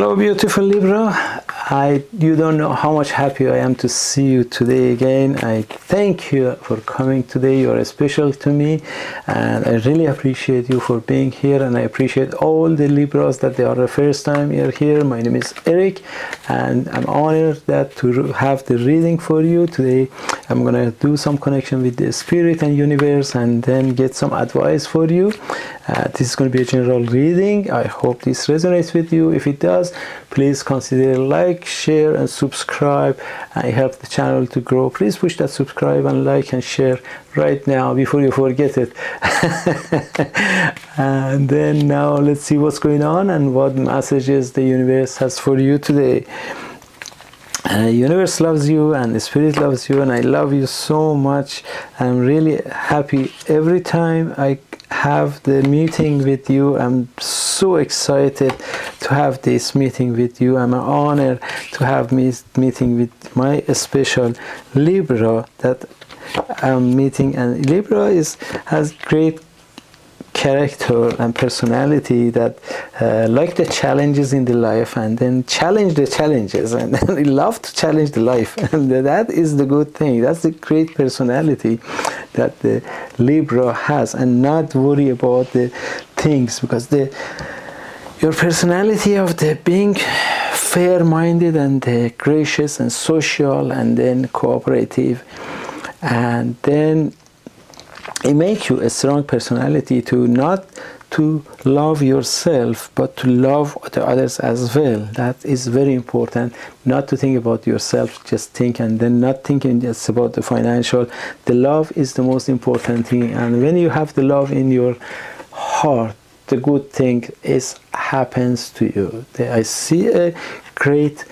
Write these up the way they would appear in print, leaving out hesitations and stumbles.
Hello, beautiful Libra. You don't know how much happy I am to see you today again. I thank you for coming today. You are special to me, and I really appreciate you for being here. And I appreciate all the Libras that they are the first time you're here. My name is Eric, and I'm honored that to have the reading for you today. I'm gonna do some connection with the spirit and universe, and then get some advice for you. This is going to be a general reading. I hope this resonates with you. If it does, please consider like, share, and subscribe. I help the channel to grow. Please push that subscribe and like and share right now before you forget it. And then now let's see what's going on and what messages the universe has for you today. Universe loves you, and the spirit loves you, and I love you so much. I'm really happy every time I have the meeting with you. I'm so excited to have this meeting with you. I'm honored to have meeting with my special Libra that I'm meeting. And Libra has great character and personality that like the challenges in the life, and then challenge the challenges, and they love to challenge the life, and that is the good thing. That's the great personality that the Libra has, and not worry about the things, because your personality of the being fair-minded and gracious and social and then cooperative, and then it makes you a strong personality to not to love yourself, but to love the others as well. That is very important. Not to think about yourself, just think, and then not thinking just about the financial. The love is the most important thing, and when you have the love in your heart, the good thing happens to you. I see a great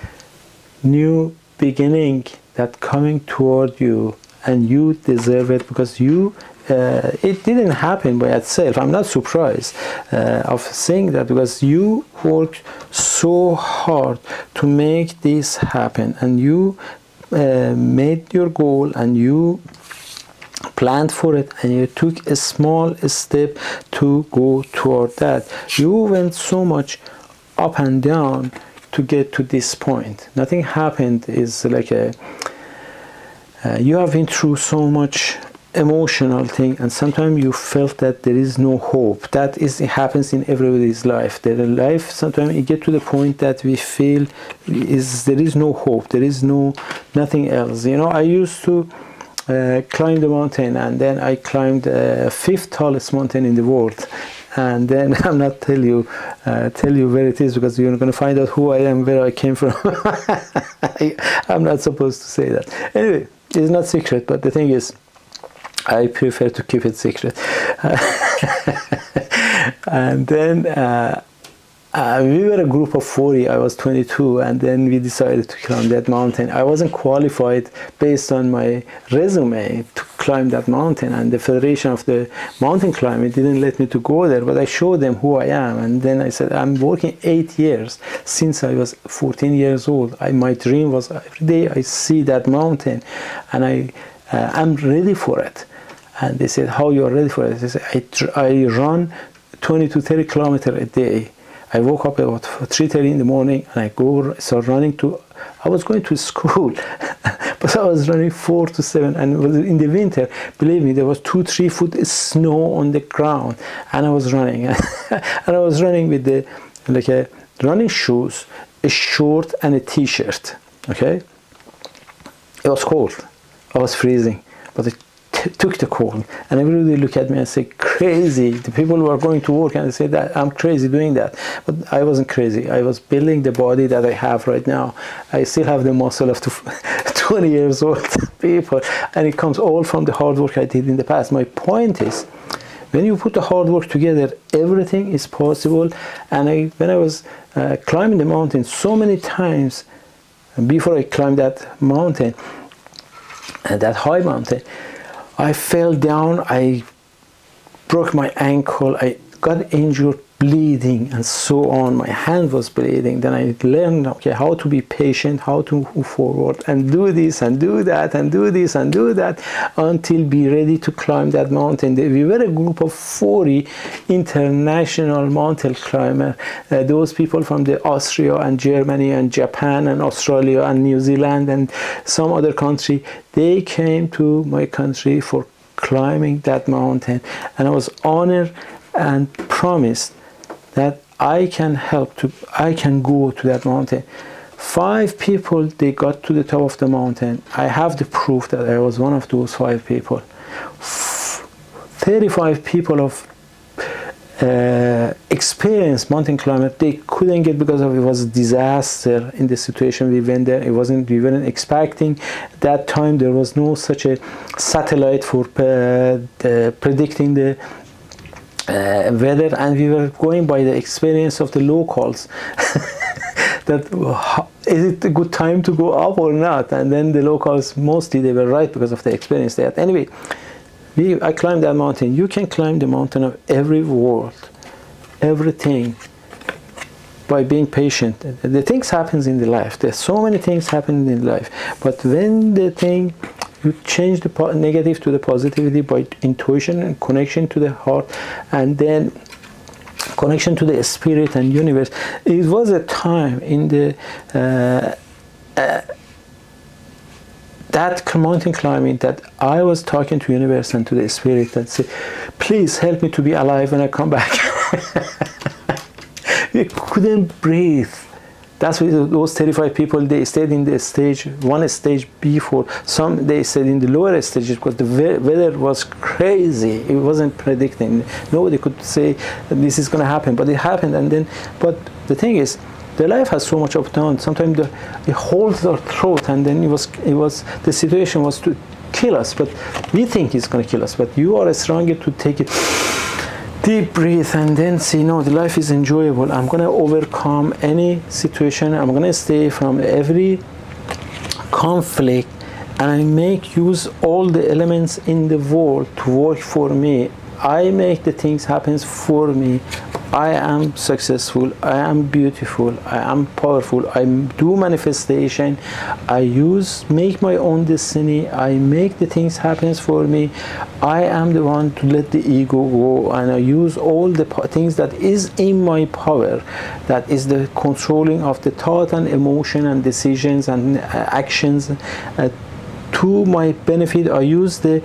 new beginning that coming toward you, and you deserve it, because you it didn't happen by itself. I'm not surprised of saying that, because you worked so hard to make this happen, and you made your goal, and you planned for it, and you took a small step to go toward that. You went so much up and down to get to this point. Nothing happened is like you have been through so much emotional thing, and sometimes you felt that there is no hope. It happens in everybody's life. Their life, sometimes you get to the point that we feel there is no hope, there is nothing else. I used to climb the mountain, and then I climbed the 5th tallest mountain in the world, and then I'm not tell you where it is, because you're going to find out who I am, where I came from. I'm not supposed to say that. Anyway, it's not secret, but the thing is, I prefer to keep it secret. And then we were a group of 40. I was 22, and then we decided to climb that mountain. I wasn't qualified based on my resume to climb that mountain, and the Federation of the Mountain Climbing didn't let me to go there, but I showed them who I am. And then I said, I'm working 8 years since I was 14 years old. My dream was every day I see that mountain, and I'm ready for it. And they said, how you are ready for it? I said, I run 20 to 30 kilometers a day. I woke up about 3:30 in the morning, and I start running I was going to school, but I was running 4 to 7, and it was in the winter. Believe me, there was 2-3 foot snow on the ground, and I was running, and I was running with running shoes, a short, and a t-shirt. Okay, it was cold. I was freezing, but I took the cold, and everybody looked at me and said, crazy. The people who are going to work, and they said that I'm crazy doing that. But I wasn't crazy. I was building the body that I have right now. I still have the muscle of 20 years old people, and it comes all from the hard work I did in the past. My point is, when you put the hard work together, everything is possible. And when I was climbing the mountain so many times, before I climbed that mountain, that high mountain, I fell down, I broke my ankle, I got injured bleeding and so on. My hand was bleeding. Then I learned, okay, how to be patient, how to move forward and do this and do that and do this and do that until be ready to climb that mountain. We were a group of 40 international mountain climbers. Those people from the Austria and Germany and Japan and Australia and New Zealand and some other country. They came to my country for climbing that mountain, and I was honored and promised that I can go to that mountain. 5 people, they got to the top of the mountain. I have the proof that I was one of those 5 people. 35 people of experienced mountain climber, they couldn't get because of it was a disaster in the situation we went there. We weren't expecting. At that time there was no such a satellite for predicting the weather, and we were going by the experience of the locals. That is it a good time to go up or not? And then the locals, mostly they were right because of the experience they had. Anyway, I climbed that mountain. You can climb the mountain of every world, everything, by being patient. The things happens in the life. There's so many things happen in life, but when you change the negative to the positivity by intuition and connection to the heart, and then connection to the spirit and universe. It was a time in the that mountain climbing that I was talking to universe and to the spirit and said, please help me to be alive when I come back. We couldn't breathe. That's why those 35 people, they stayed in the stage, one stage before. Some, they stayed in the lower stages because the weather was crazy. It wasn't predicting. Nobody could say this is going to happen, but it happened. And then, but the thing is, the life has so much up and down. Sometimes it holds our throat, and then the situation was to kill us, but we think it's going to kill us. But you are stronger to take it. Deep breathe and then say, no, the life is enjoyable. I'm going to overcome any situation. I'm going to stay from every conflict, and I use all the elements in the world to work for me. I make the things happen for me. I am successful. I am beautiful. I am powerful. I do manifestation. I make my own destiny. I make the things happen for me. I am the one to let the ego go, and I use all the things that is in my power, that is the controlling of the thought and emotion and decisions and actions to my benefit. I use the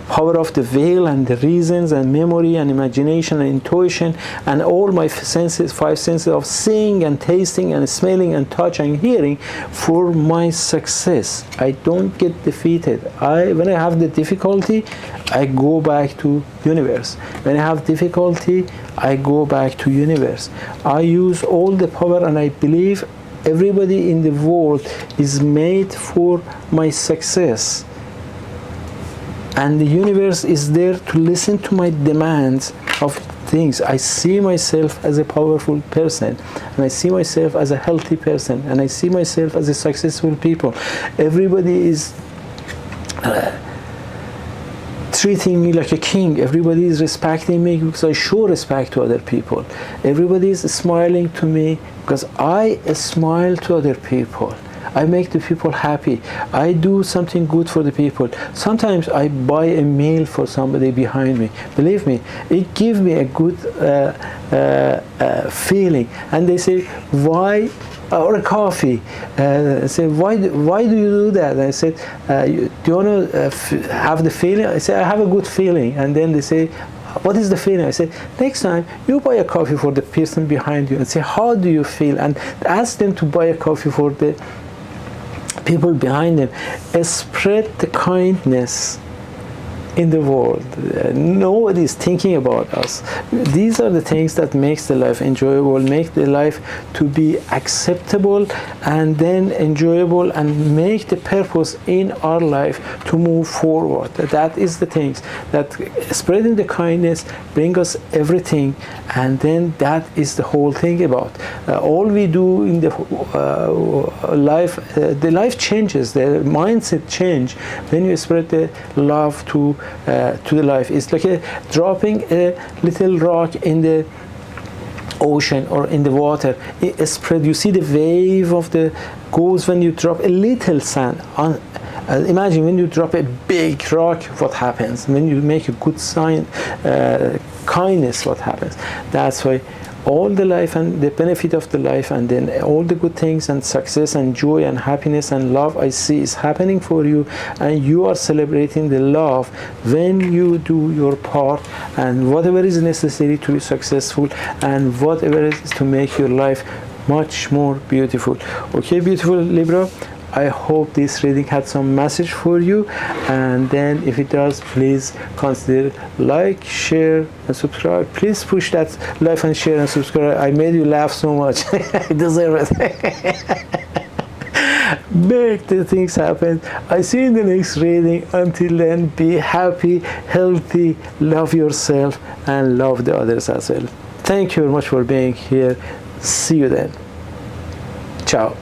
power of the veil and the reasons and memory and imagination and intuition and all my senses, 5 senses of seeing and tasting and smelling and touch and hearing for my success. I don't get defeated. When I have the difficulty, I go back to universe. When I have difficulty, I go back to universe. I use all the power, and I believe everybody in the world is made for my success. And the universe is there to listen to my demands of things. I see myself as a powerful person, and I see myself as a healthy person, and I see myself as a successful people. Everybody is treating me like a king. Everybody is respecting me because I show respect to other people. Everybody is smiling to me because I smile to other people. I make the people happy. I do something good for the people. Sometimes I buy a meal for somebody behind me. Believe me, it gives me a good feeling. And they say, why? Or a coffee. I say, why do you do that? And I said, do you want to have the feeling? I say, I have a good feeling. And then they say, what is the feeling? I said, next time you buy a coffee for the person behind you and say, how do you feel? And ask them to buy a coffee for the people behind them. Spread the kindness in the world. Nobody is thinking about us. These are the things that makes the life enjoyable, make the life to be acceptable and then enjoyable, and make the purpose in our life to move forward. That is the things that spreading the kindness bring us everything, and then that is the whole thing about. All we do in the life changes, the mindset change when you spread the love to the life. It's like dropping a little rock in the ocean or in the water, it spread. You see the wave of the goes when you drop a little sand on. Imagine when you drop a big rock, what happens? When you make a good sign, kindness, what happens? That's why all the life and the benefit of the life, and then all the good things and success and joy and happiness and love I see is happening for you, and you are celebrating the love when you do your part, and whatever is necessary to be successful, and whatever is to make your life much more beautiful. Okay, beautiful Libra, I hope this reading had some message for you, and then if it does, please consider like, share and subscribe. Please push that like and share and subscribe. I made you laugh so much. I deserve it. Make the things happen. I see you in the next reading. Until then, be happy, healthy, love yourself and love the others as well. Thank you very much for being here. See you then. Ciao.